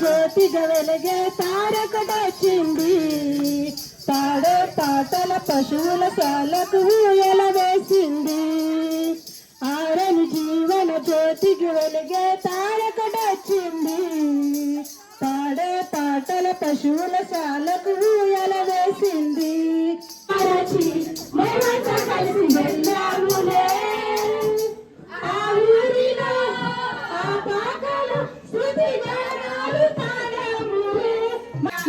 జ్యోతిగా వెలిగే తారకటొచ్చింది. పాడే పాటల పశువుల శాలకు ఊయల వేసింది. ఆరని జీవన జ్యోతికి వెలిగే తారకటొచ్చింది. పాడే పాటల పశువుల శాలకు ఊయల వేసింది. కలిసి వెళ్ళాములే ఆ ఊరిలో ఆ పాటలు శృతి గానాలు తాళములే.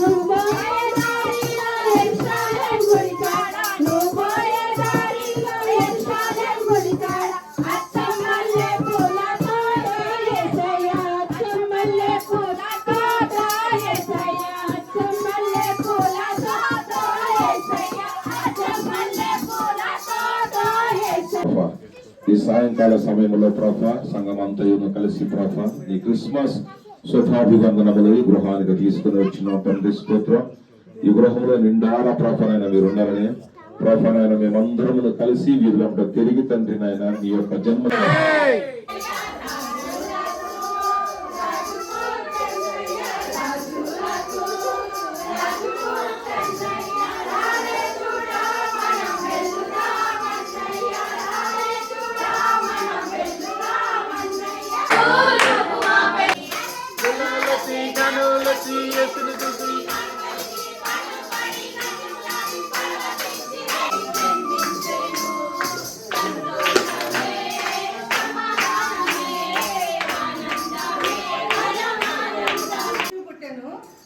నువ్వోయే దారిలో ఎరుషలేము గుడి కాడ, నువ్వోయే దారిలో ఎరుషలేము గుడి కాడ, అచ్చమల్లె పూల తోట యేసయ్య, అచ్చమల్లె పూల తోట యేసయ్య, అచ్చమల్లె పూల తోట యేసయ్య, అచ్చమల్లె పూల తోట యేసయ్య. ఈ సాయంకాల సమయంలో ప్రభా సంఘమంతయును కలిసి ప్రభా ఈ క్రిస్మస్ శుభాభివందనములు ఈ గృహానికి తీసుకుని వచ్చిన తండ్రి స్తోత్రం. ఈ గృహంలో నిండాల ప్రభనైనా మీరు ఉండాలని ప్రభనైనా మేమందరము కలిసి వీళ్ళంట తిరిగి తండ్రి నాయన నీ యొక్క జన్మ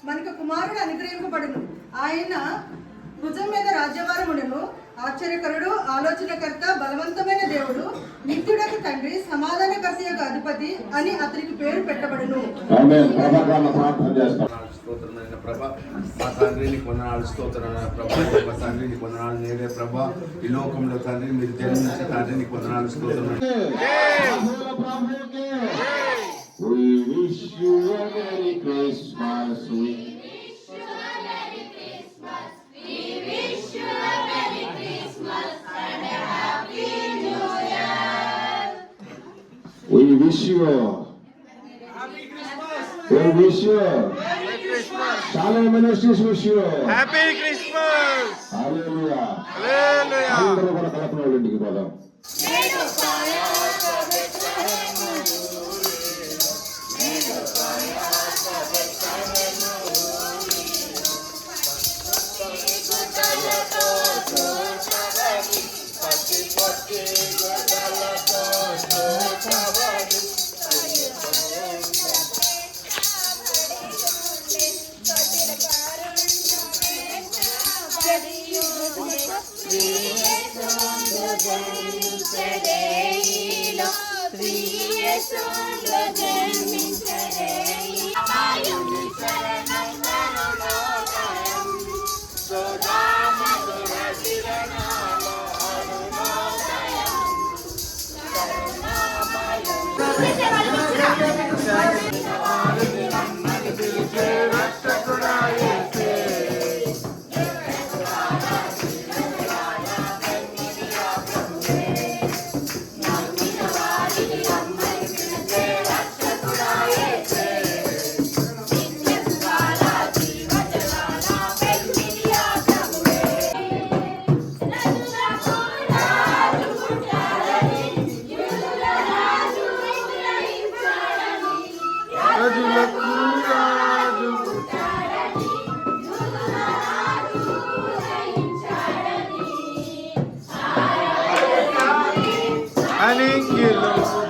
మనకు కుమారుడు అనుగ్రహింపబడును. ఆయన భుజం మీద రాజ్యభారముడును. ఆశ్చర్యకరుడు, ఆలోచనకర్త, బలవంతమైన దేవుడు, నిత్యుడకు తండ్రి, సమాధానకర్త యొక్క అధిపతి అని అతనికి పేరు పెట్టబడును. ప్రభా మా తండ్రిని కొన్నాళ్ళు స్తోత్రం ప్రభా, మా తండ్రిని కొన్నాళ్ళు నేరే ప్రభా, ఈ లోకంలో తండ్రి మీరు జన్మించే తండ్రిని కొన్నాళ్ళు స్తోత్రం. We wish you a Merry Christmas. We wish you a Merry Christmas. We wish you a Merry Christmas and a Happy New Year. We wish you Happy Christmas. We wish you Merry Christmas. Shalom Ministries wish you Happy Christmas. Hallelujah. Hallelujah. అందరూ కూడా కలపన ఇంటికి పోదాం.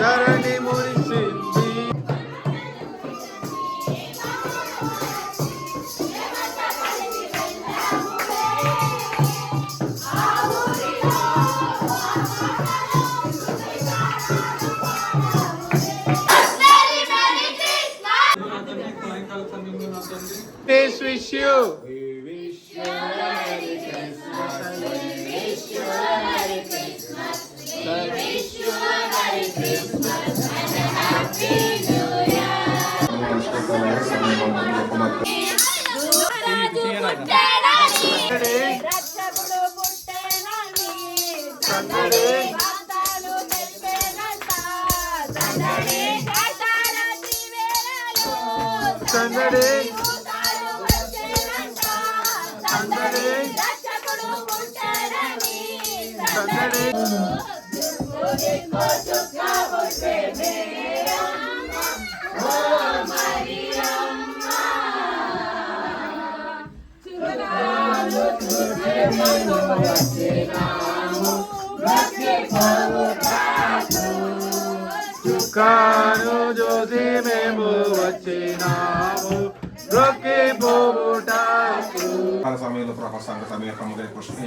ధరణి మురిసింది. Best wish you. We wish you a Merry Christmas. We wish you a Merry Christmas. We wish you a Merry Christmas and a Happy New Year. రక్షకుడు పుట్టెనని సందడి వార్తలు తెలిపెనంట. సందడి దశరథి వేళలో సందడి భూతాలు వచ్చేనంట సందడి రక్షకుడు పుట్టాడని సందడి దిక్కో చుక్క పుట్టే మేరమ్మ ఓ మరియమ్మ చుక్కాలు చూసే మేము వచ్చినాము బ్రతికి పోవుటాకు చుక్కాను చూసి మేము వచ్చినాము రొక్కి పోవుటాకు కాల సమయంలో ప్రభా సంఘ సమీపముగా కృష్ణ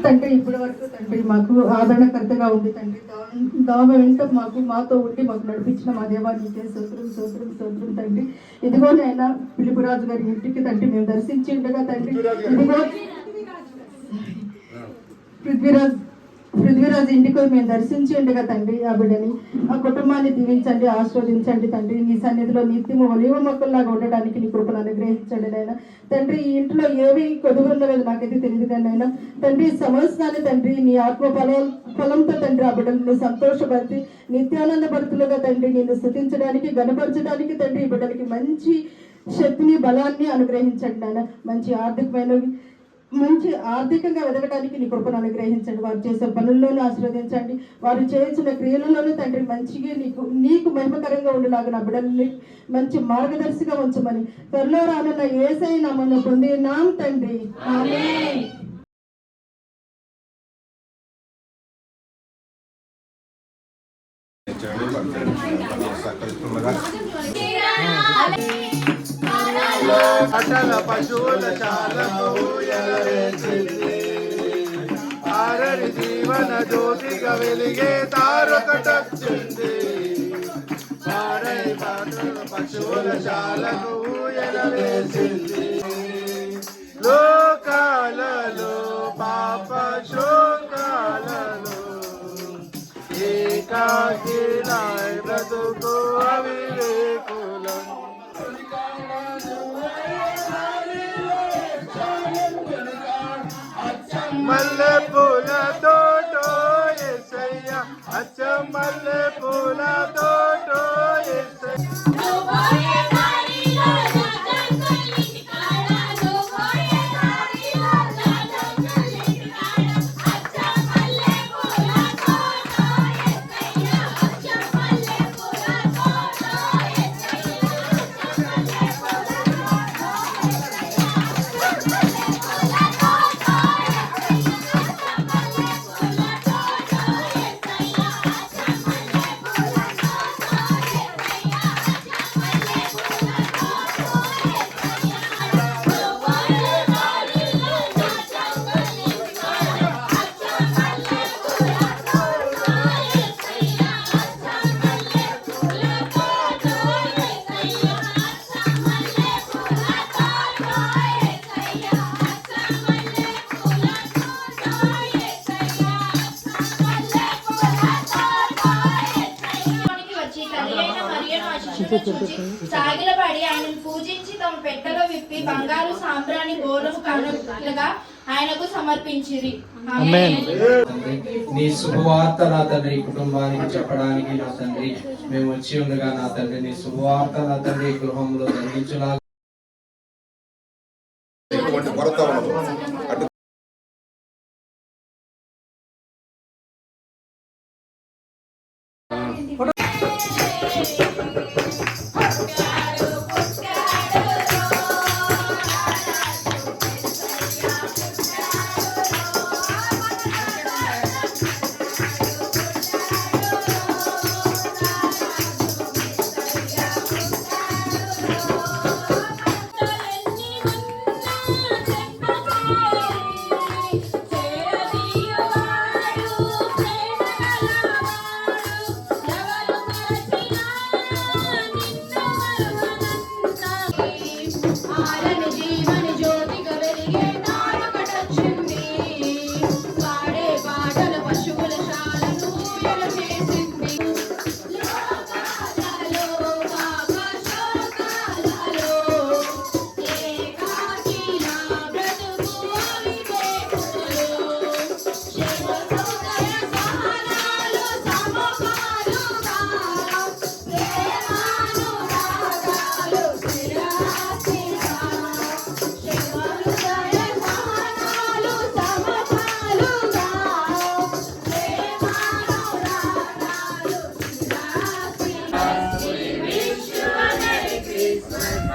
తండ్రి ఇప్పటి వరకు తండ్రి మాకు ఆదరణకర్తగా ఉంది తండ్రి దావ వెంట మాతో ఉండి మాకు నడిపించిన మా దేవా నీకే స్తోత్రం స్తోత్రం స్తోత్రం తండ్రి. ఇదిగో నైనా పిలుపురాజు గారి ఇంటికి తండ్రి మేము దర్శించి ఉండగా తండ్రి ఇదిగో పృథ్వీరాజు ఇంటికి మేము దర్శించి ఉండగా తండ్రి ఆ బిడ్డని ఆ కుటుంబాన్ని దీవించండి ఆశీర్వదించండి తండ్రి. నీ సన్నిధిలో నిత్యము ఒలివ మొక్కల్లాగా ఉండడానికి నీ కృపను అనుగ్రహించండి నాయన తండ్రి. ఈ ఇంట్లో ఏవి కొదువు ఉన్నదో నాకైతే తెలియదు కానీ నాయన తండ్రి సమస్తాన్ని తండ్రి నీ ఆత్మ ఫలంతో తండ్రి ఆ బిడ్డలను సంతోషపరిచి నిత్యానంద భర్తలుగా తండ్రి నిన్ను స్తుతించడానికి గణపరచడానికి తండ్రి ఈ బిడ్డలకి మంచి శక్తిని బలాన్ని అనుగ్రహించండి నాయన. మంచి ఆర్థికంగా ఎదగడానికి నీ కృపను అనుగ్రహించండి. వారు చేసే పనుల్లోనూ ఆశీర్వదించండి. వారు చేసిన క్రియలలోనూ తండ్రి మంచిగా నీకు మహిమకరంగా ఉండేలాగా నా బిడ్డల్ని మంచి మార్గదర్శిగా ఉంచమని త్వరలో రానున్న యేసయ్య నామమున పొందినాం తండ్రి. ఆమేన్. అటల పశువుల చాలకు ఎలవేసింది ఆరని జీవన జ్యోతిగా వెలిగే తారొకటొచ్చింది పాడై పాటల పశువుల చాలకు ఎలవేసింది లోకాలలో పాప శోకాలలో ఏకాకినాయ్ బ్రతుకు అవివేకులం మల్లె పూల తోటో యేసయ్య అచ్చ మల్లె పూల తోటో యేసయ్య నువ్వోయే దారిలో రాజంగలిని కాడ నువ్వోయే దారిలో రాజంగలిని కాడ అచ్చ మల్లె పూల తోటో యేసయ్య అచ్చ మల్లె పూల తోటో యేసయ్య అచ్చ మల్లె పూల తోటో యేసయ్య చూచి సాగిలపడి ఆయనను పూజించి తమ పెట్టెలో విప్పి బంగారు సాంబ్రాణి గోరము కానుకలుగా ఆయనకు సమర్పించిరి. ఆమేన్. తండ్రి నీ శుభవార్త నా తండ్రి కుటుంబానికి చెప్పడానికి నా తండ్రి మేము వచ్చి ఉండగా నా తండ్రి నీ శుభవార్త నా తండ్రి గృహంలో ధరించులా ఎటువంటి కొరత ఉండదు. అటు ఆరని జీవని జ్యోతిగా వెలిగే నాలుగటొచ్చింది. పాడే పాటల పశువుల శాలను ఎలచేసింది. లోకాలలో ఆకాశోకాలలో ఏకాకి నా బ్రతుకు అవివేకులు. శివ సౌందర్య సహనాలు సమపాలుగా ప్రేమానురాగాలు స్థిరాస్థిరా. శివ హృదయ సహనాలు సమపాలుగా ప్రేమానురాగాలు స్థిరాస్థిరా. We wish you a Merry Christmas. We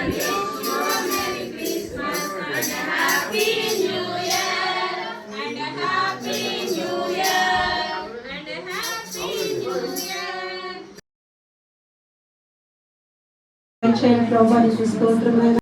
wish you a Merry Christmas and a Happy New Year. And a Happy New Year. And a Happy New Year. ప్రభానికి స్తోత్రమైన